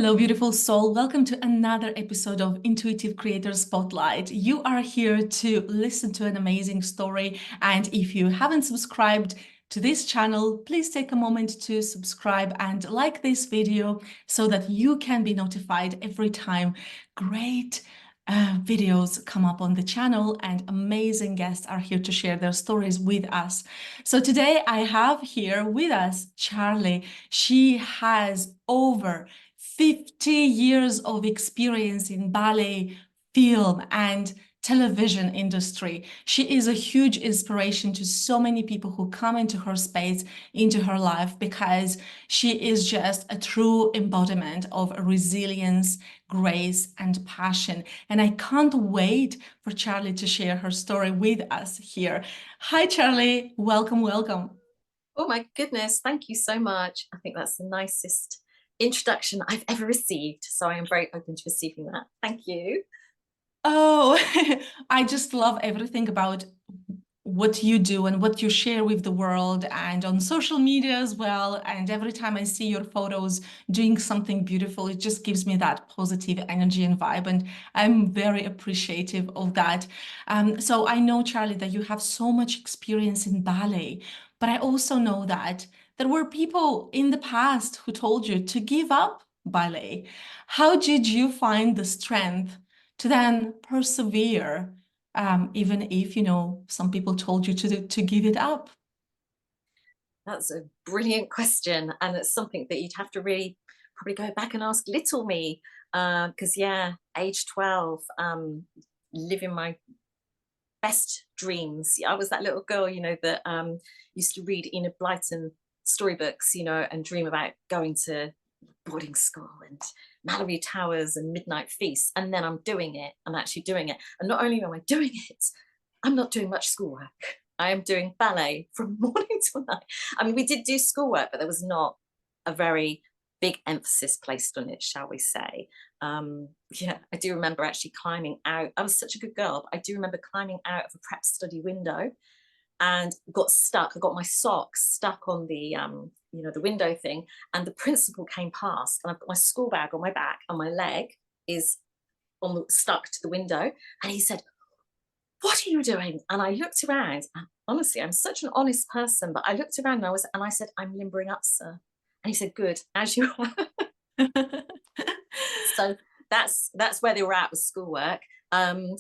Hello, beautiful soul. Welcome to another episode of Intuitive Creator Spotlight. You are here to listen to an amazing story. And if you haven't subscribed to this channel, please take a moment to subscribe and like this video so that you can be notified every time great videos come up on the channel and amazing guests are here to share their stories with us. So today I have here with us Charlie. She has over 50 years of experience in ballet, film, and television industry. She is a huge inspiration to so many people who come into her space, into her life, because she is just a true embodiment of resilience, grace, and passion. And I can't wait for Charlie to share her story with us here. Hi, Charlie. Welcome, welcome. Oh my goodness, thank you so much. I think that's the nicest introduction I've ever received. So I am very open to receiving that. Thank you. Oh, I just love everything about what you do and what you share with the world and on social media as well. And every time I see your photos doing something beautiful, it just gives me that positive energy and vibe. And I'm very appreciative of that. So I know, Charlie, that you have so much experience in ballet, but I also know that there were people in the past who told you to give up ballet. How did you find the strength to then persevere, even if, some people told you to give it up? That's a brilliant question. And it's something that you'd have to really probably go back and ask little me. Because, yeah, age 12, living my best dreams. I was that little girl, that used to read Enid Blyton storybooks, and dream about going to boarding school and Mallory Towers and Midnight Feast. And then I'm doing it. I'm actually doing it. And not only am I doing it, I'm not doing much schoolwork. I am doing ballet from morning till night. I mean, we did do schoolwork, but there was not a very big emphasis placed on it, shall we say. Yeah, I do remember actually climbing out. I was such a good girl, but I do remember climbing out of a prep study window and got stuck. I got my socks stuck on the the window thing, and the principal came past, and I've got my school bag on my back, and my leg is stuck to the window, and he said, "What are you doing?" And I looked around, and honestly, I'm such an honest person, but I looked around and I said, "I'm limbering up, sir." And he said, "Good, as you are." So that's where they were at with schoolwork. Yeah,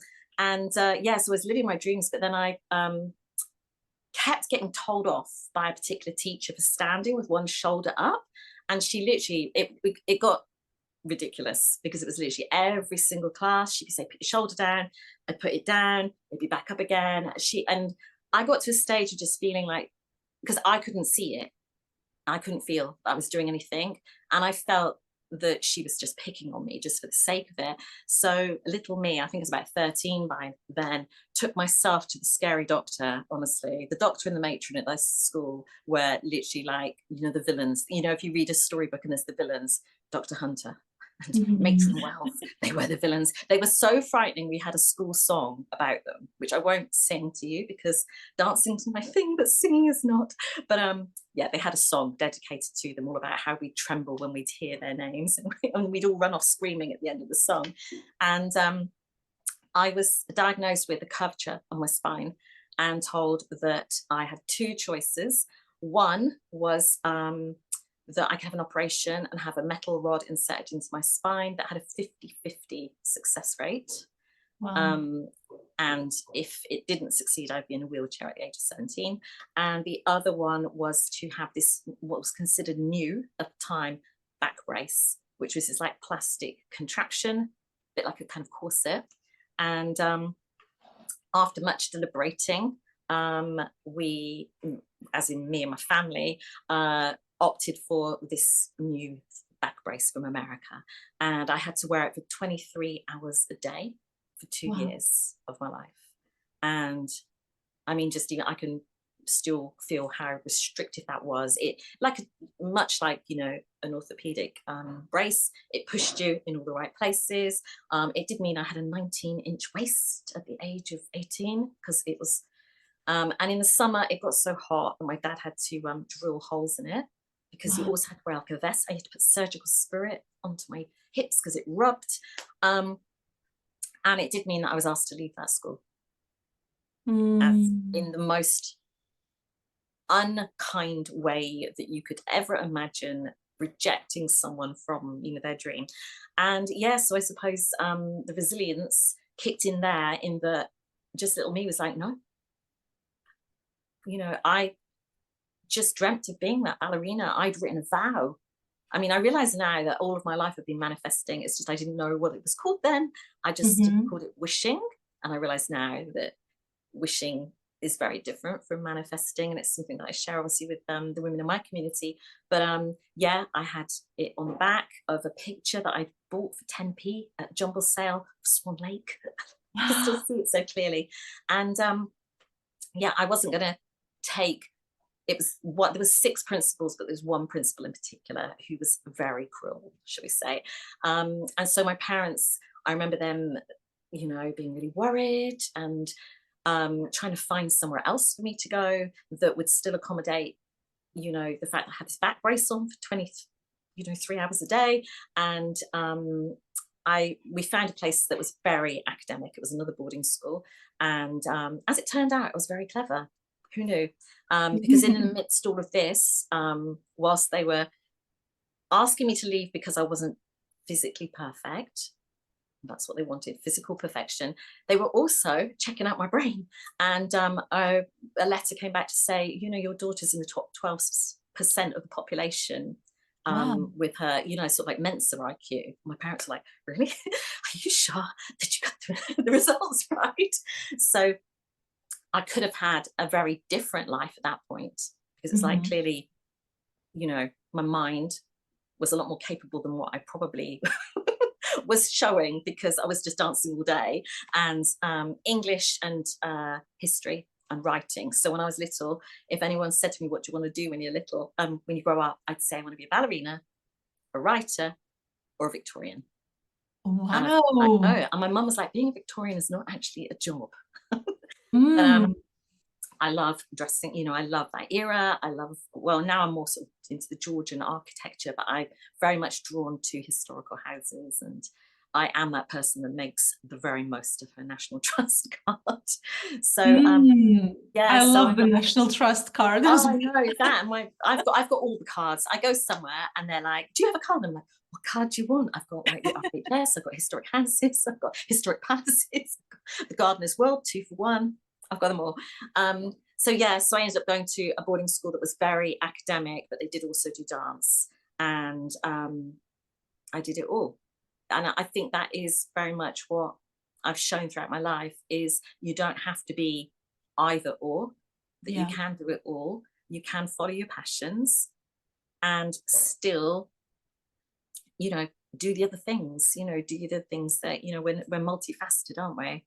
so I was living my dreams, but then I kept getting told off by a particular teacher for standing with one shoulder up. And she literally, it got ridiculous, because it was literally every single class she'd say, "Put your shoulder down." I'd put it down, it'd be back up again. And I got to a stage of just feeling like, because I couldn't see it, I couldn't feel that I was doing anything, and I felt that she was just picking on me just for the sake of it. So little me, I think I was about 13 by then, took myself to the scary doctor. Honestly, the doctor and the matron at this school were literally like, the villains. If you read a storybook and there's the villains, Dr. Hunter and Matron Wells, they were the villains. They were so frightening. We had a school song about them, which I won't sing to you because dancing's my thing, but singing is not. But yeah, they had a song dedicated to them, all about how we'd tremble when we'd hear their names, and we'd all run off screaming at the end of the song. And I was diagnosed with a curvature on my spine and told that I had two choices. One was that I could have an operation and have a metal rod inserted into my spine that had a 50-50 success rate. Wow. And if it didn't succeed, I'd be in a wheelchair at the age of 17. And the other one was to have this, what was considered new at the time, back brace, which was this like plastic contraption, a bit like a kind of corset. And after much deliberating, we, as in me and my family, opted for this new back brace from America. And I had to wear it for 23 hours a day for 2 years of my life. And I mean, just I can still feel how restrictive that was. It much like an orthopedic brace, it pushed you in all the right places. It did mean I had a 19-inch waist at the age of 18, because it was and in the summer it got so hot and my dad had to drill holes in it because you Wow. also had to wear like a vest. I had to put surgical spirit onto my hips because it rubbed. And it did mean that I was asked to leave that school, as Mm. in the most unkind way that you could ever imagine, rejecting someone from, you know, their dream. And yeah, so I suppose the resilience kicked in there, in that just little me was like, no, you know, I just dreamt of being that ballerina. I'd written a vow. I mean, I realize now that all of my life I've been manifesting. It's just I didn't know what it was called then. I just Mhm. called it wishing. And I realize now that wishing is very different from manifesting, and it's something that I share obviously with the women in my community. But yeah, I had it on the back of a picture that I bought for 10p at a jumble sale of Swan Lake. I can still see it so clearly. And yeah, I wasn't going to take, it was what, there was 6 principals, but there's one principal in particular who was very cruel, shall we say. And so my parents, I remember them, you know, being really worried and trying to find somewhere else for me to go that would still accommodate, you know, the fact that I had this back brace on for 3 hours a day. And we found a place that was very academic. It was another boarding school. And as it turned out, it was very clever. Who knew? Because in the midst of all of this, whilst they were asking me to leave because I wasn't physically perfect, that's what they wanted, physical perfection, they were also checking out my brain. And a letter came back to say, you know, your daughter's in the top 12% of the population Wow. with her, you know, sort of like Mensa IQ. My parents were like, really? Are you sure that you got the results right? So I could have had a very different life at that point, because it's like, Mhm. clearly, you know, my mind was a lot more capable than what I probably was showing, because I was just dancing all day, and English and history and writing. So when I was little, if anyone said to me, what do you want to do when you're little, when you grow up, I'd say I want to be a ballerina, a writer, or a Victorian. And I was like, Wow. oh, and my mum was like, being a Victorian is not actually a job. But Mm. I love dressing, you know, I love that era. I love, well, now I'm more sort of into the Georgian architecture, but I'm very much drawn to historical houses. And I am that person that makes the very most of her National Trust card. So Mm. yeah, I so love I'm the not, National Trust card oh, as I well. know that. And I've got all the cards. I go somewhere and they're like, do you have a card? I'm like, what card do you want? I've got like the RHS, I've got historic houses, I've got historic palaces, I've got the Gardener's World, 2 for 1. I've got them all. So yeah, so I ended up going to a boarding school that was very academic, but they did also do dance. And I did it all. And I think that is very much what I've shown throughout my life, is you don't have to be either or, that you Yeah. can do it all. You can follow your passions and still, you know, do the other things, you know, do the other things that, you know, we're multifaceted, aren't we?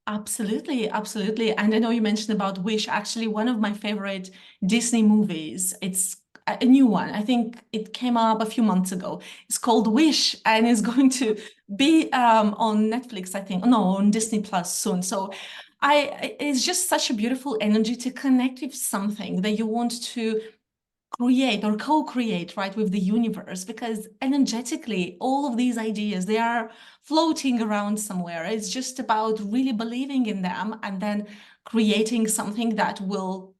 Absolutely, absolutely. And I know you mentioned about Wish. Actually, one of my favorite Disney movies, it's a new one. I think it came up a few months ago. It's called Wish, and it's going to be on Netflix, I think. No, on Disney Plus soon. So it's just such a beautiful energy to connect with something that you want to create or co-create, right, with the universe, because energetically all of these ideas, they are floating around somewhere. It's just about really believing in them and then creating something that will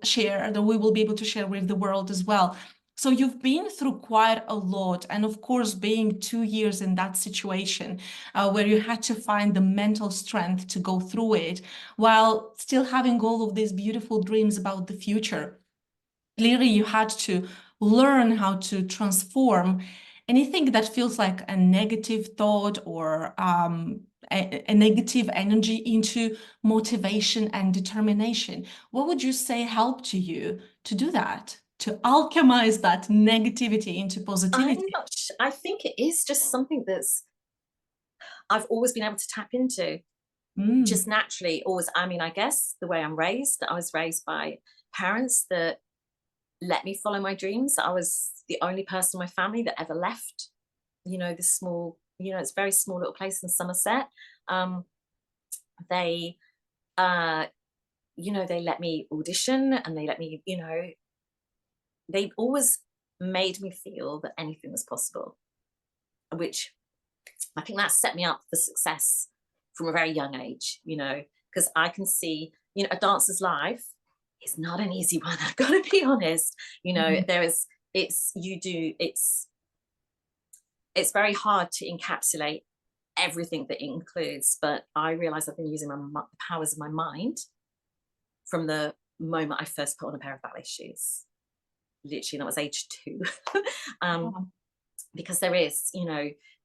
share, that we will be able to share with the world as well. So you've been through quite a lot, and of course being 2 years in that situation where you had to find the mental strength to go through it while still having all of these beautiful dreams about the future. Clearly, you had to learn how to transform anything that feels like a negative thought or a negative energy into motivation and determination. What would you say helped you to do that, to alchemize that negativity into I'm positivity? not I think it is just something that's I've always been able to tap into, Mm, just naturally. Always, I mean, I guess the way I'm raised, I was raised by parents that let me follow my dreams. I was the only person in my family that ever left, you know, this small, you know, it's a very small little place in Somerset. Um, they, uh, you know, they let me audition, and they let me, you know, they've always made me feel that anything was possible, which I think that set me up for success from a very young age, because I can see, a dancer's life is not an easy one. I've got to be honest. Mhm. There is, it's very hard to encapsulate everything that it includes, but I realize I've been using the powers of my mind from the moment I first put on a pair of ballet shoes. Literally, that was age 2. um, Wow. because there is,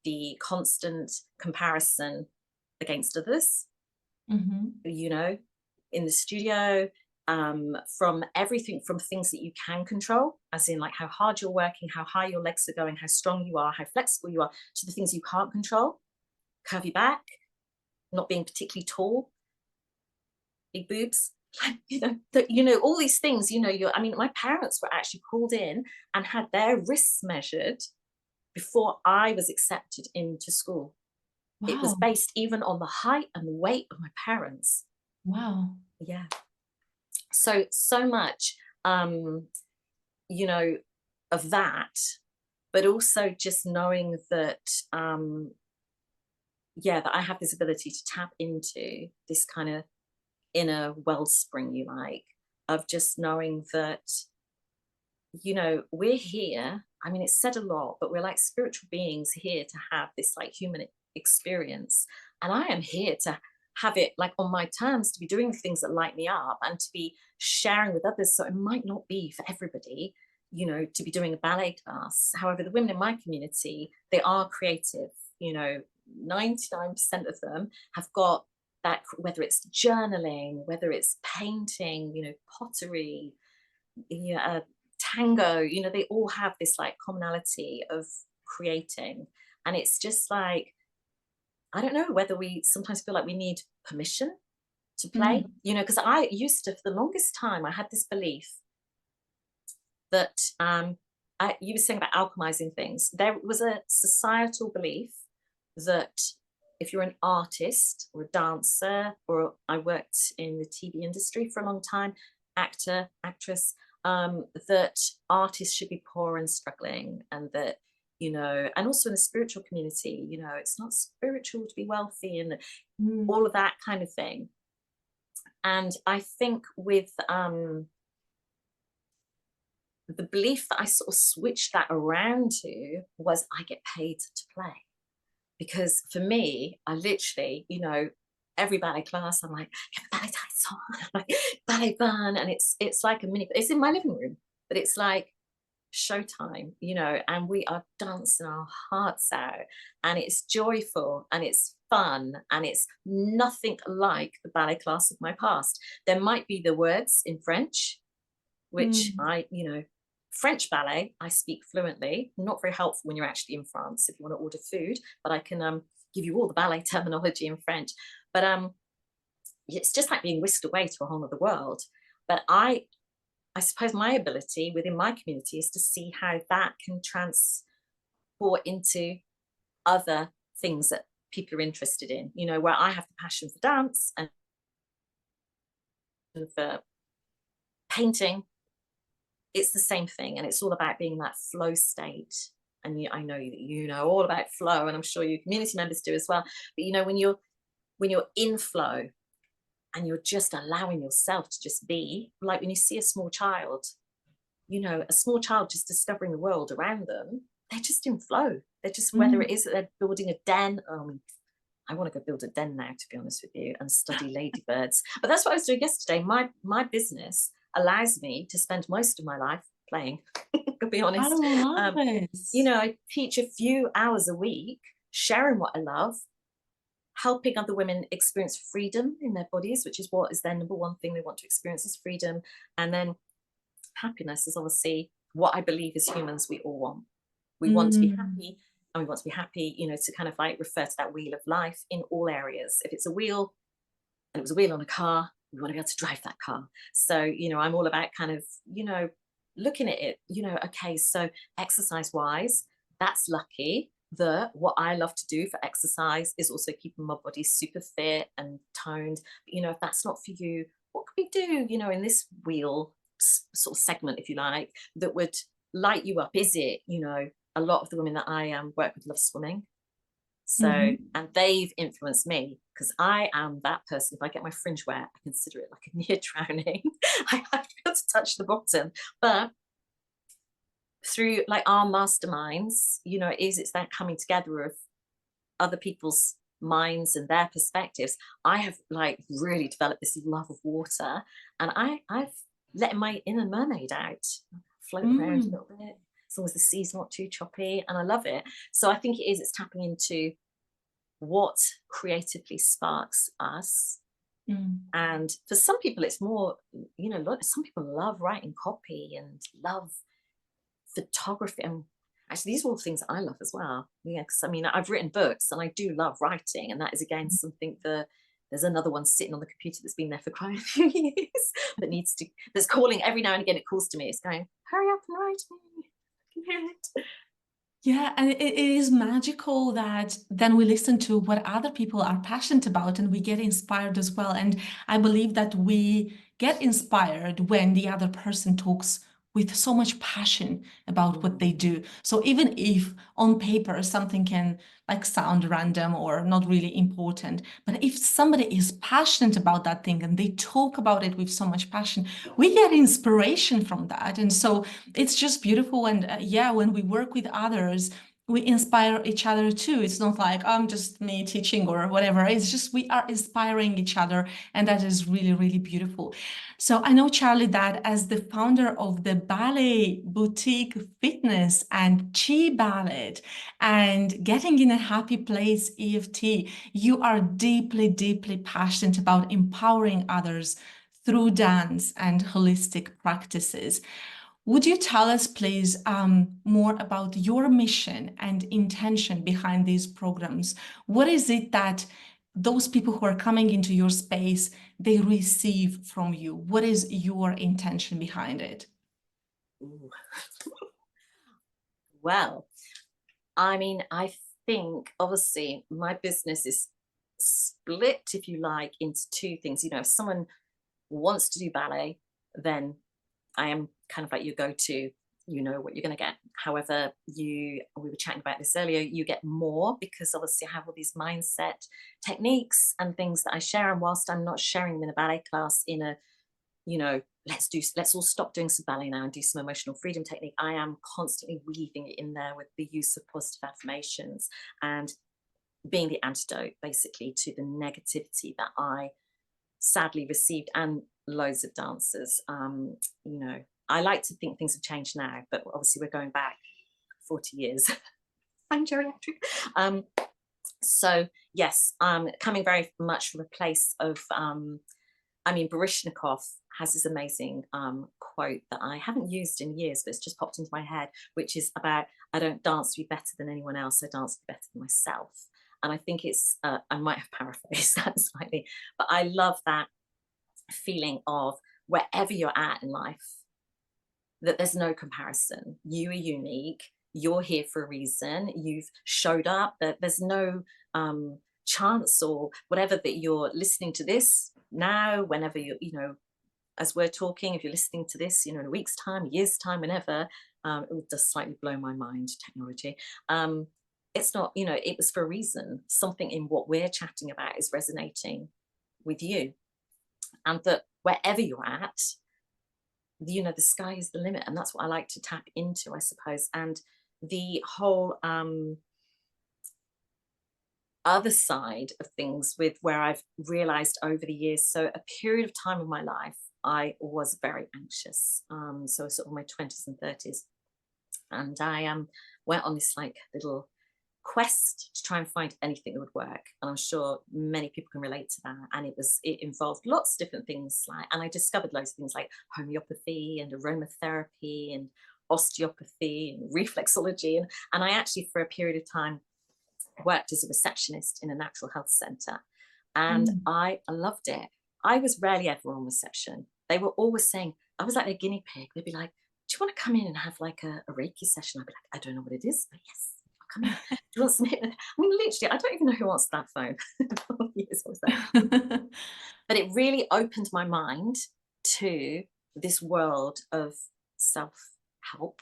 the constant comparison against others, Mhm. you know, in the studio, from everything from things that you can control, as in like how hard you're working, how high your legs are going, how strong you are, how flexible you are, to the things you can't control, curvy back, not being particularly tall, big boobs, all these things, I mean, my parents were actually called in and had their wrists measured before I was accepted into school. It was Wow. based even on the height and the weight of my parents. Wow. Yeah. So much, um, you know, of that, but also just knowing that, yeah, that I have this ability to tap into this kind of inner wellspring, you like, of just knowing that, we're here. I mean, it's said a lot, but we're like spiritual beings here to have this like human experience. And I am here to have it like on my terms, to be doing the things that light me up and to be sharing with others. So it might not be for everybody, to be doing a ballet class. However, the women in my community, they are creative, 99% of them have got that, whether it's journaling, whether it's painting, pottery, yeah, tango, they all have this like commonality of creating. And it's just like, I don't know whether we sometimes feel like we need permission to play, Mm. because I used to, for the longest time, I had this belief that, you were saying about alchemizing things. There was a societal belief that if you're an artist or a dancer, or I worked in the TV industry for a long time, actor, actress, that artists should be poor and struggling, and that, and also in the spiritual community, it's not spiritual to be wealthy and Mm. all of that kind of thing. And I think with, the belief that I sort of switched that around to was I get paid to play. Because for me, I literally, every ballet class, I'm like, get the ballet tights on, I'm like, ballet bun, and it's like a mini. It's in my living room, but it's like showtime, and we are dancing our hearts out, and it's joyful and it's fun, and it's nothing like the ballet class of my past. There might be the words in French, which Mm. French ballet, I speak fluently. Not very helpful when you're actually in France if you want to order food, but I can give you all the ballet terminology in French. But it's just like being whisked away to a whole other world. But I suppose my ability within my community is to see how that can transport into other things that people are interested in, where I have the passion for dance and for painting. It's the same thing, and it's all about being in that flow state. And I know that you know all about flow, and I'm sure your community members do as well. But when you're in flow and you're just allowing yourself to just be, like when you see a small child, a small child just discovering the world around them, they're just in flow. They're just, whether Mm. it is that they're building a den. I want to go build a den now, to be honest with you, and study ladybirds. But that's what I was doing yesterday. My business allows me to spend most of my life playing. To be I honest, love um, this. I teach a few hours a week, sharing what I love, helping other women experience freedom in their bodies, which is what is their number one thing they want to experience, is freedom, and then happiness is obviously what I believe as humans we all want. We want to be Mm. happy, and we want to be happy, to kind of like refer to that wheel of life in all areas. If it's a wheel and it was a wheel on a car, we want to be able to drive that car. So, I'm all about kind of, looking at it, okay, so exercise wise, that's lucky that what I love to do for exercise is also keeping my body super fit and toned. But, if that's not for you, what could we do, in this wheel sort of segment, if you like, that would light you up? Is it, a lot of the women that I work with love swimming. So, and they've influenced me, because I am that person. If I get my fringe wet, I consider it like a near drowning. I have to be able to touch the bottom. But through like our masterminds, it's that coming together of other people's minds and their perspectives. I have like really developed this love of water, and I've let my inner mermaid out, float around a little bit, as long as the sea's not too choppy, and I love it. So I think it's tapping into what creatively sparks us. And for some people it's more, some people love writing copy and love photography, and actually these are all things I love as well. Because I've written books and I do love writing, and that is again something there's another one sitting on the computer that's been there for quite a few years that's calling every now and again. It calls to me, it's going, hurry up and write me, I can hear it. Yeah, and it is magical that then we listen to what other people are passionate about and we get inspired as well. And I believe that we get inspired when the other person talks with so much passion about what they do. So even if on paper something can like sound random or not really important, but if somebody is passionate about that thing and they talk about it with so much passion, we get inspiration from that. And so it's just beautiful. And yeah, when we work with others, we inspire each other too. It's not like I'm just me teaching or whatever. It's just we are inspiring each other. And that is really, really beautiful. So I know, Charlie, that as the founder of the Ballet Boutique Fitness and Chi Ballet and Getting in a Happy Place EFT, you are deeply, deeply passionate about empowering others through dance and holistic practices. Would you tell us, please, more about your mission and intention behind these programs? What is it that those people who are coming into your space, they receive from you? What is your intention behind it? Well, I think obviously my business is split, if you like, into two things. If someone wants to do ballet, then I am kind of like your go-to. You know what you're going to get. However, we were chatting about this earlier, you get more because obviously I have all these mindset techniques and things that I share. And whilst I'm not sharing them in a ballet class in a, let's all stop doing some ballet now and do some emotional freedom technique, I am constantly weaving it in there with the use of positive affirmations and being the antidote basically to the negativity that I sadly received, and loads of dancers. I like to think things have changed now, but obviously we're going back 40 years. I'm geriatric. So yes, coming very much from a place of, Baryshnikov has this amazing quote that I haven't used in years, but it's just popped into my head, which is about, I don't dance to be better than anyone else, I dance to be better than myself. And I think it's, I might have paraphrased that slightly, but I love that feeling of wherever you're at in life, that there's no comparison. You are unique. You're here for a reason. You've showed up. That there's no chance or whatever that you're listening to this now, whenever as we're talking, if you're listening to this, in a week's time, a year's time, whenever, it will just slightly blow my mind, technology. It's not, it was for a reason. Something in what we're chatting about is resonating with you. And that wherever you're at, the sky is the limit. And that's what I like to tap into, I suppose. And the whole other side of things, with where I've realized over the years, so a period of time in my life, I was very anxious. So sort of my 20s and 30s. And I went on this like little quest to try and find anything that would work, and I'm sure many people can relate to that. And it involved lots of different things, and I discovered loads of things like homeopathy and aromatherapy and osteopathy and reflexology, and I actually for a period of time worked as a receptionist in a natural health centre, and I loved it. I was rarely ever on reception. They were always saying, I was like their guinea pig. They'd be like, do you want to come in and have like a Reiki session? I'd be like, I don't know what it is, but yes, come in. Do you want some? Literally, I don't even know who answered that phone. Years I was there. But it really opened my mind to this world of self-help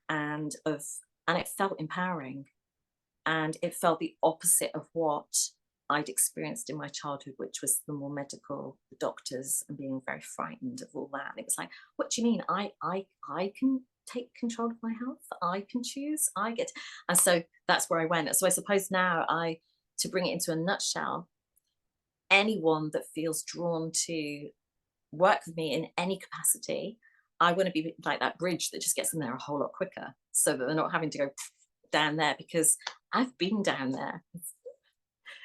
and it felt empowering, and it felt the opposite of what I'd experienced in my childhood, which was the more medical, the doctors, and being very frightened of all that. And it was like, what do you mean? I can take control of my health. I can choose. I get. And so that's where I went. So I suppose now to bring it into a nutshell, anyone that feels drawn to work with me in any capacity, I want to be like that bridge that just gets them there a whole lot quicker, so that they're not having to go down there, because I've been down there.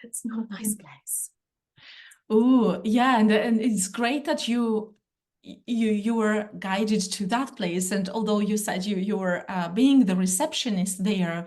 It's not a nice place. Oh, yeah, and it's great that you were guided to that place. And although you said you were being the receptionist there,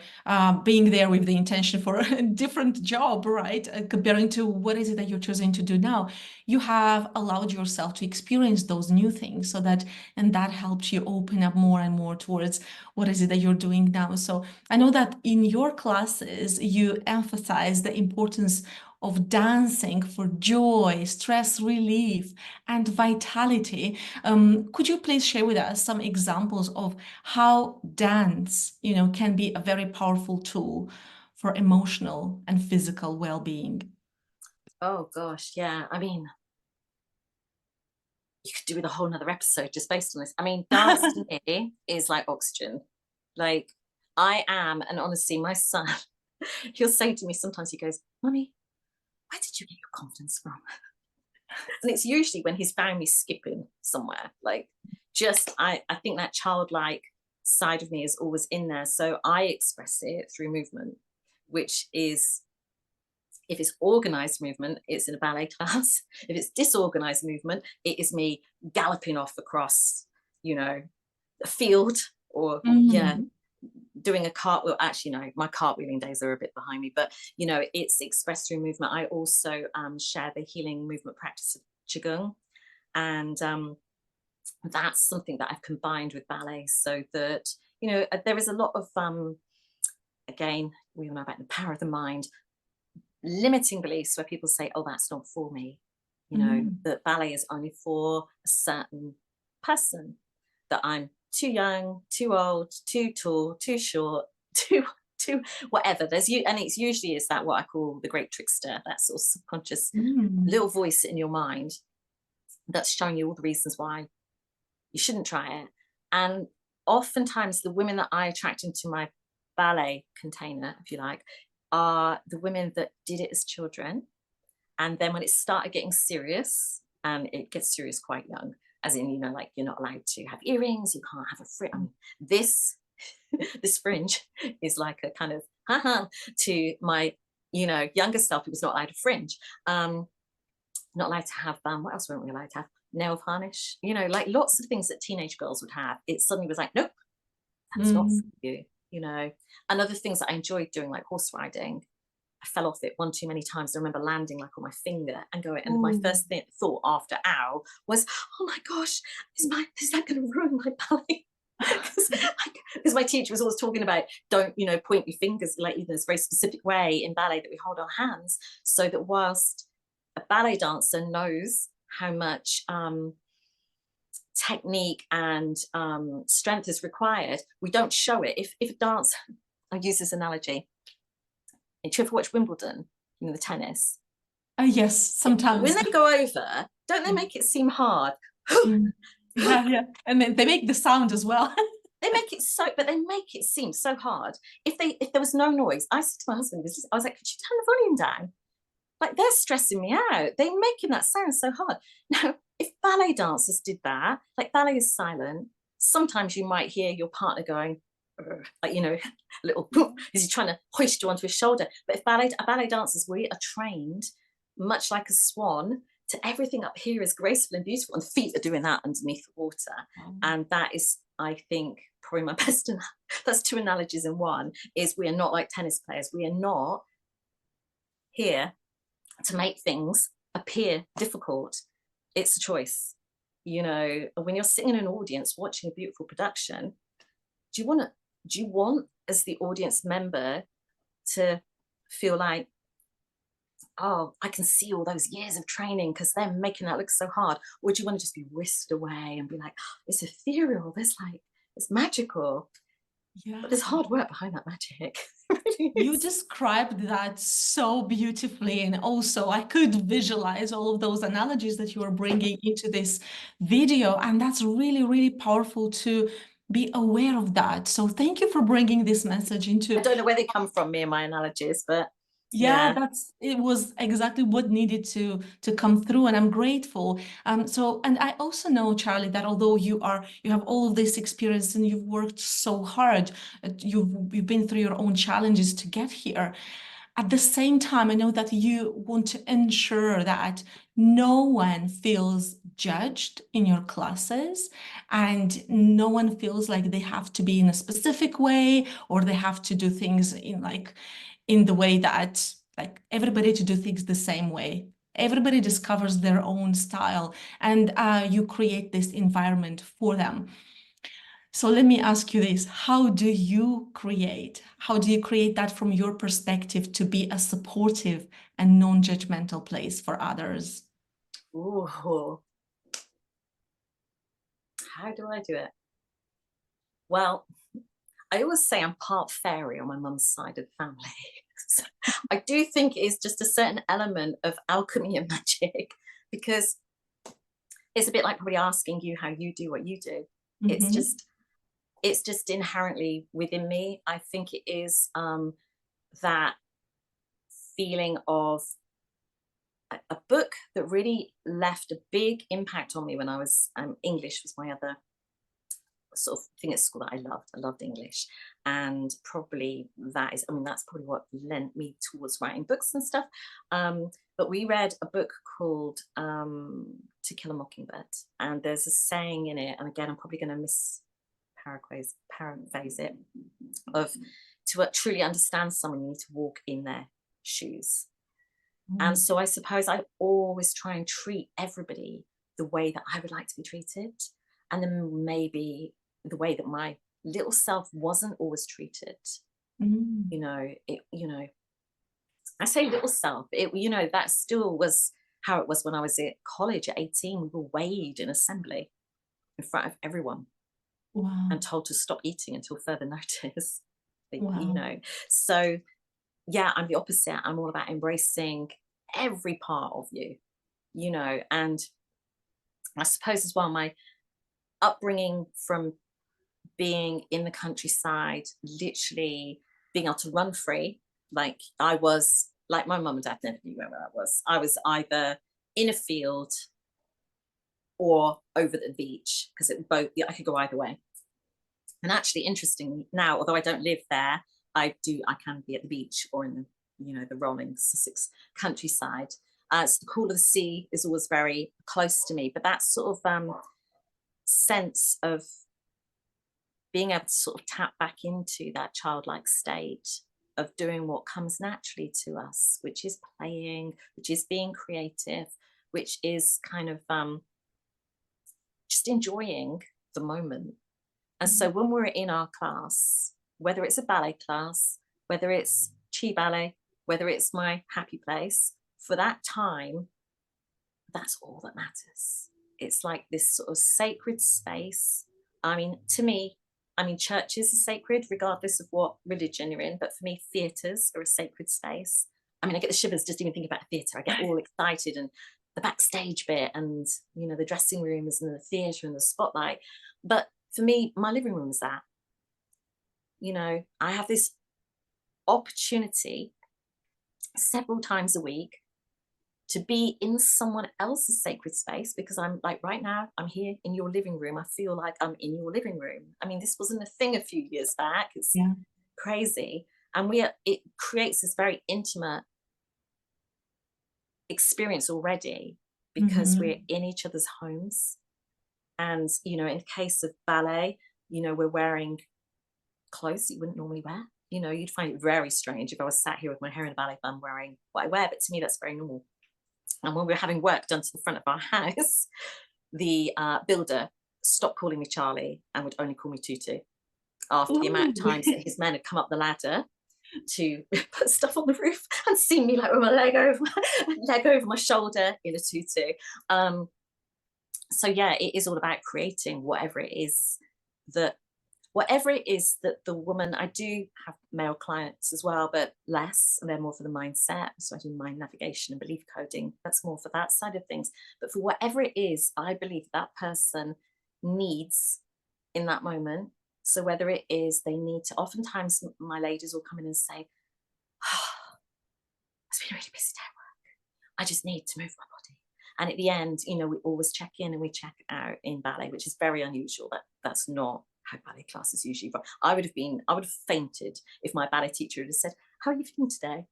being there with the intention for a different job, right? Comparing to what is it that you're choosing to do now, you have allowed yourself to experience those new things, and that helped you open up more and more towards what is it that you're doing now. So I know that in your classes, you emphasize the importance of dancing for joy, stress relief, and vitality. Could you please share with us some examples of how dance, can be a very powerful tool for emotional and physical well-being? Oh gosh, yeah. I mean, you could do with a whole nother episode just based on this. I mean, dance to me is like oxygen. Like, I am, and honestly, my son, he'll say to me sometimes, he goes, "Mummy, where did you get your confidence from?" And it's usually when he's found me skipping somewhere. Like, I think that childlike side of me is always in there. So I express it through movement, which is, if it's organized movement, it's in a ballet class. If it's disorganized movement, it is me galloping off across, a field, or doing a cartwheel. Actually, no, my cartwheeling days are a bit behind me, but it's expressed through movement. I also share the healing movement practice of Qigong, and that's something that I've combined with ballet, so that there is a lot of again, we all know about the power of the mind, limiting beliefs where people say, "Oh, that's not for me," that ballet is only for a certain person, that I'm too young, too old, too tall, too short, too whatever. And it's usually is that what I call the great trickster, that sort of subconscious little voice in your mind that's showing you all the reasons why you shouldn't try it. And oftentimes the women that I attract into my ballet container, if you like, are the women that did it as children. And then when it started getting serious, and it gets serious quite young, as in, like, you're not allowed to have earrings, you can't have a fringe. I mean, this fringe is like a kind of to my, younger self who was not allowed a fringe. Not allowed to have, what else weren't we allowed to have? Nail varnish, like lots of things that teenage girls would have. It suddenly was like, nope, that's not for you, And other things that I enjoyed doing, like horse riding, I fell off it one too many times. I remember landing like on my finger and going, and my first thought after ow was, oh my gosh, is that going to ruin my ballet? Because my teacher was always talking about, don't point your fingers, like, there's a very specific way in ballet that we hold our hands, so that whilst a ballet dancer knows how much technique and strength is required, we don't show it. If a dance, I use this analogy, if you ever watch Wimbledon, the tennis. Yes, sometimes. When they go over, don't they make it seem hard? Yeah. And then they make the sound as well. They make it seem so hard. If there was no noise, I said to my husband, I was like, could you turn the volume down? Like, they're stressing me out. They're making that sound so hard. Now, if ballet dancers did that, like, ballet is silent. Sometimes you might hear your partner going, like, a little, is he trying to hoist you onto his shoulder? But if ballet dancers, we are trained much like a swan, to everything up here is graceful and beautiful, and feet are doing that underneath the water. And that is, I think, probably my best. That's two analogies in one. Is we are not like tennis players. We are not here to make things appear difficult. It's a choice. When you're sitting in an audience watching a beautiful production, do you want as the audience member to feel like oh, I can see all those years of training because they're making that look so hard? Or do you want to just be whisked away and be like, oh, it's ethereal, it's magical, but Yeah. there's hard work behind that magic. It really You is. described that so beautifully. And also, I could visualize all of those analogies that you are bringing into this video. And that's really, really powerful to be aware of that. So thank you for bringing this message I into. don't know where they come from, me and my analogies, but Yeah, yeah. it was exactly what needed to come through, and I'm grateful. So, and I also know, Charlie, that although you have all of this experience and you've worked so hard, you've been through your own challenges to get here. At the same time, I know that you want to ensure that no one feels judged in your classes and no one feels like they have to be in a specific way or they have to do things in the way that like everybody to do things the same way. Everybody discovers their own style and you create this environment for them. So let me ask you this. How do you create? How do you create that from your perspective to be a supportive and non-judgmental place for others? Ooh, how do I do it? Well, I always say I'm part fairy on my mum's side of the family. So I do think it is just a certain element of alchemy and magic, because it's a bit like probably asking you how you do what you do. It's Mm-hmm. just it's just inherently within me. I think it is that feeling of a book that really left a big impact on me when I was English was my other sort of thing at school that I loved. I loved English, and probably that's probably what lent me towards writing books and stuff. But we read a book called To Kill a Mockingbird, and there's a saying in it, and again, I'm probably going to paraphrase it, of to truly understand someone, you need to walk in their shoes. And so I suppose I always try and treat everybody the way that I would like to be treated. And then maybe the way that my little self wasn't always treated. Mm-hmm. I say little self, that still was how it was when I was at college at 18. We were weighed in assembly in front of everyone Wow. and told to stop eating until further notice. Wow. So yeah, I'm the opposite. I'm all about embracing every part of you, and I suppose as well, my upbringing from being in the countryside, literally being able to run free. Like I was, like my mum and dad never knew where I was. I was either in a field or over the beach, because I could go either way. And actually, interestingly, now, although I don't live there, I can be at the beach or in the rolling Sussex countryside. So the cool of the sea is always very close to me, but that sort of sense of being able to sort of tap back into that childlike state of doing what comes naturally to us, which is playing, which is being creative, which is kind of just enjoying the moment. And so when we're in our class, whether it's a ballet class, whether it's chi ballet, whether it's my happy place, for that time, that's all that matters. It's like this sort of sacred space. I mean, to me, churches are sacred regardless of what religion you're in. But for me, theatres are a sacred space. I get the shivers just even thinking about a theatre. I get all excited, and the backstage bit, and the dressing rooms and the theatre and the spotlight. But for me, my living room is that. I have this opportunity several times a week to be in someone else's sacred space, because I'm like, right now, I'm here in your living room. I feel like I'm in your living room. This wasn't a thing a few years back. It's Yeah. crazy. And it creates this very intimate experience already, because we're Mm-hmm. in each other's homes. And, in the case of ballet, we're wearing clothes you wouldn't normally wear. You'd find it very strange if I was sat here with my hair in a ballet bun wearing what I wear, but to me, that's very normal. And when we were having work done to the front of our house, the builder stopped calling me Charlie and would only call me Tutu after the amount of Ooh. times that his men had come up the ladder to put stuff on the roof and see me like with my leg over my shoulder in a tutu. So yeah, it is all about creating whatever it is that the woman, I do have male clients as well, but less, and they're more for the mindset. So I do mind navigation and belief coding. That's more for that side of things. But for whatever it is, I believe that person needs in that moment. So whether it is they need to, oftentimes my ladies will come in and say, oh, it's been a really busy day at work. I just need to move my body. And at the end, you know, we always check in and we check out in ballet, which is very unusual. That's not how ballet classes usually run. I would have fainted if my ballet teacher had said, how are you feeling today?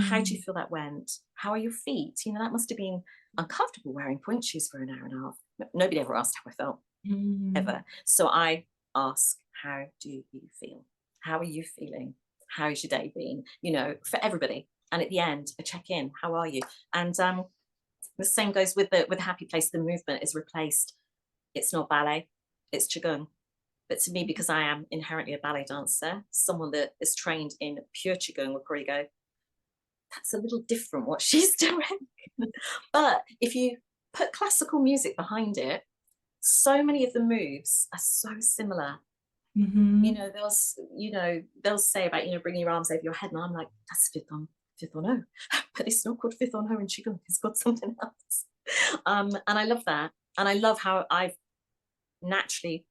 How do you feel that went? How are your feet? You know, that must have been uncomfortable wearing point shoes for an hour and a half. Nobody ever asked how I felt, ever. So I ask, how do you feel? How are you feeling? How's your day been? You know, for everybody. And at the end, a check in. How are you? And the same goes with the happy place. The movement is replaced. It's not ballet, it's qigong. But to me, because I am inherently a ballet dancer, someone that is trained in pure qigong would probably go, that's a little different what she's doing. But if you put classical music behind it, so many of the moves are so similar. You know, they'll say about, you know, bringing your arms over your head, and I'm like, that's fifth on O. But it's not called fifth on O in qigong, it's called something else. And I love that. And I love how I've naturally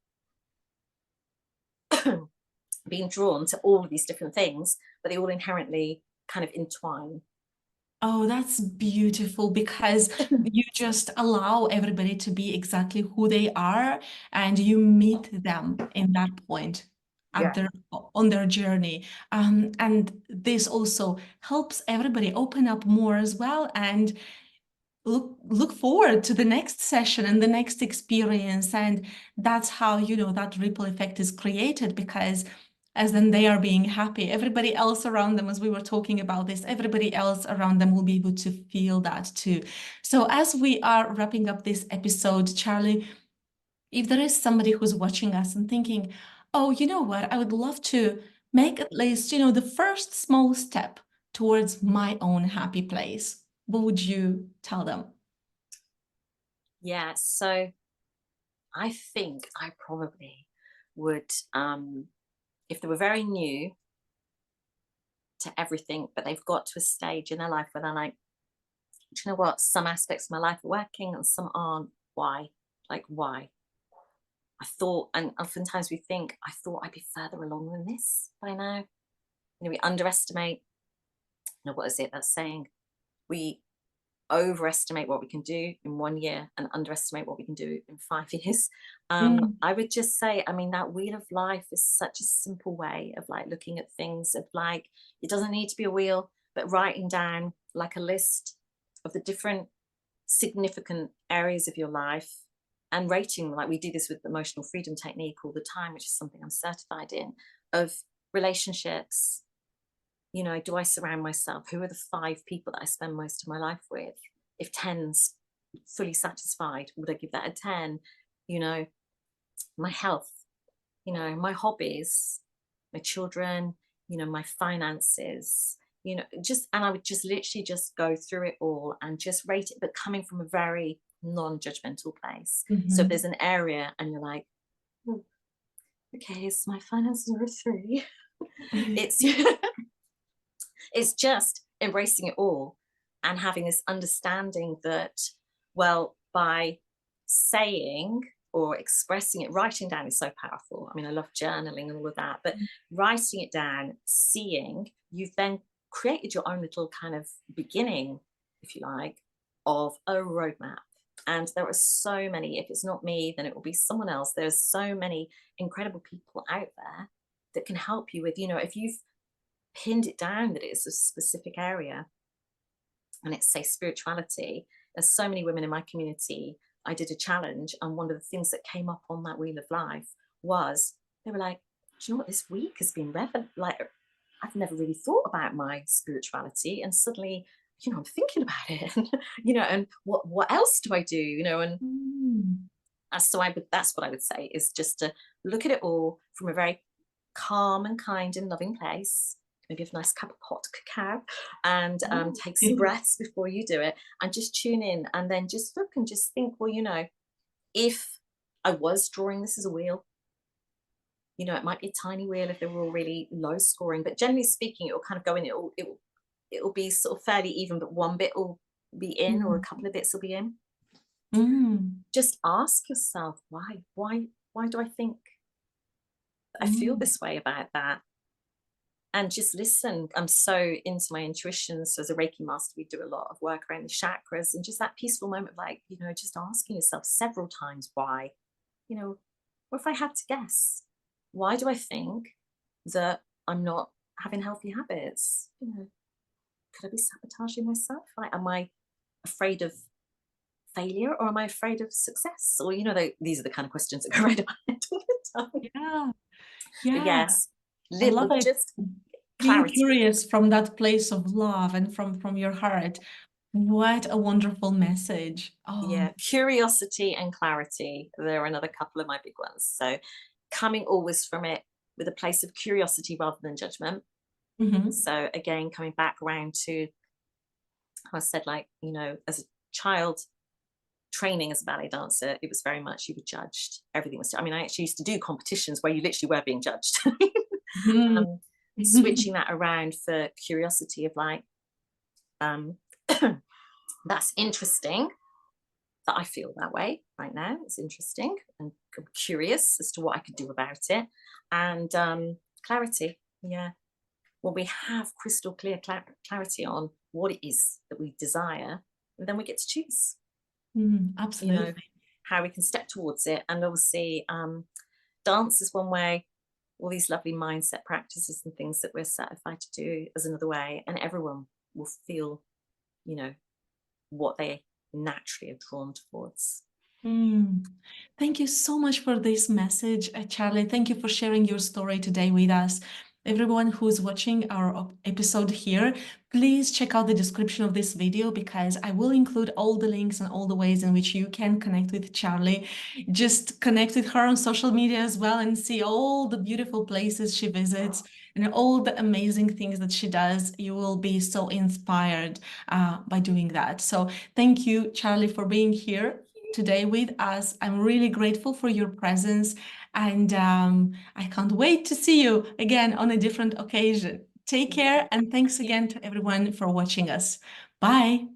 being drawn to all of these different things, but they all inherently kind of entwine. Oh, that's beautiful, because you just allow everybody to be exactly who they are, and you meet them in that point at Yeah. on their journey. And this also helps everybody open up more as well, and look forward to the next session and the next experience. And that's how, you know, that ripple effect is created, because as then they are being happy, everybody else around them, as we were talking about this, everybody else around them will be able to feel that too. So as we are wrapping up this episode, Charlie, if there is somebody who's watching us and thinking, oh, you know what, I would love to make at least, you know, the first small step towards my own happy place, what would you tell them? Yeah, so I think I probably would, if they were very new to everything, but they've got to a stage in their life where they're like, do you know what, some aspects of my life are working and some aren't. Why? Like, why? I thought, and oftentimes we think, I thought I'd be further along than this by now. You know, we underestimate, you know, what is it that's saying? We overestimate what we can do in 1 year and underestimate what we can do in 5 years. I would just say, I mean, that wheel of life is such a simple way of like looking at things, of like, it doesn't need to be a wheel, but writing down like a list of the different significant areas of your life and rating, like we do this with the emotional freedom technique all the time, which is something I'm certified in, of relationships. You know, do I surround myself? Who are the 5 people that I spend most of my life with? If 10's fully satisfied, would I give that a 10? You know, my health, you know, my hobbies, my children, you know, my finances, you know, just, and I would just literally just go through it all and just rate it, but coming from a very non-judgmental place. So if there's an area and you're like, "Hmm, okay, so my finances are a 3," it's it's just embracing it all and having this understanding that, well, by saying or expressing it, writing down is so powerful. I mean, I love journaling and all of that, but writing it down, seeing, you've then created your own little kind of beginning, if you like, of a roadmap. And there are so many, if it's not me, then it will be someone else. There's so many incredible people out there that can help you with, you know, if you've pinned it down that it's a specific area and it's, say, spirituality. There's so many women in my community. I did a challenge, and one of the things that came up on that wheel of life was they were like, do you know what, this week has been like, I've never really thought about my spirituality, and suddenly, you know, I'm thinking about it. And you know, and what else do I do, you know? And so that's what I would say, is just to look at it all from a very calm and kind and loving place, maybe have a nice cup of hot cacao, and take some breaths before you do it, and just tune in, and then just look and just think, well, you know, if I was drawing this as a wheel, you know, it might be a tiny wheel if they were all really low scoring, but generally speaking, it will kind of go in, it will be sort of fairly even, but one bit will be in, or a couple of bits will be in. Just ask yourself, why do I think I feel this way about that? And just listen. I'm so into my intuition. So as a Reiki master, we do a lot of work around the chakras, and just that peaceful moment, like, you know, just asking yourself several times why, you know, or if I had to guess, why do I think that I'm not having healthy habits? You know, could I be sabotaging myself? Like, am I afraid of failure, or am I afraid of success? Or, you know, these are the kind of questions that go right in my head all the time. Yeah. But yes, I love it. just Being clarity. curious from that place of love and from your heart. What a wonderful message. Yeah, curiosity and clarity. There are another couple of my big ones. So coming always from it with a place of curiosity rather than judgment. So again, coming back around to how I said, like, you know, as a child training as a ballet dancer, it was very much you were judged. Everything was, I mean, I actually used to do competitions where you literally were being judged. Switching that around for curiosity of like, that's interesting that I feel that way right now. It's interesting, and I'm curious as to what I could do about it. And clarity, yeah. When we have crystal clear clarity on what it is that we desire, and then we get to choose. Absolutely. You know, how we can step towards it. And obviously, dance is one way. All these lovely mindset practices and things that we're certified to do as another way, and everyone will feel, you know, what they naturally are drawn towards. Thank you so much for this message, Charlie. Thank you for sharing your story today with us. Everyone who's watching our episode here, please check out the description of this video, because I will include all the links and all the ways in which you can connect with Charlie. Just connect with her on social media as well and see all the beautiful places she visits and all the amazing things that she does. You will be so inspired by doing that. So thank you, Charlie, for being here today with us. I'm really grateful for your presence, and I can't wait to see you again on a different occasion. Take care, and thanks again to everyone for watching us. Bye.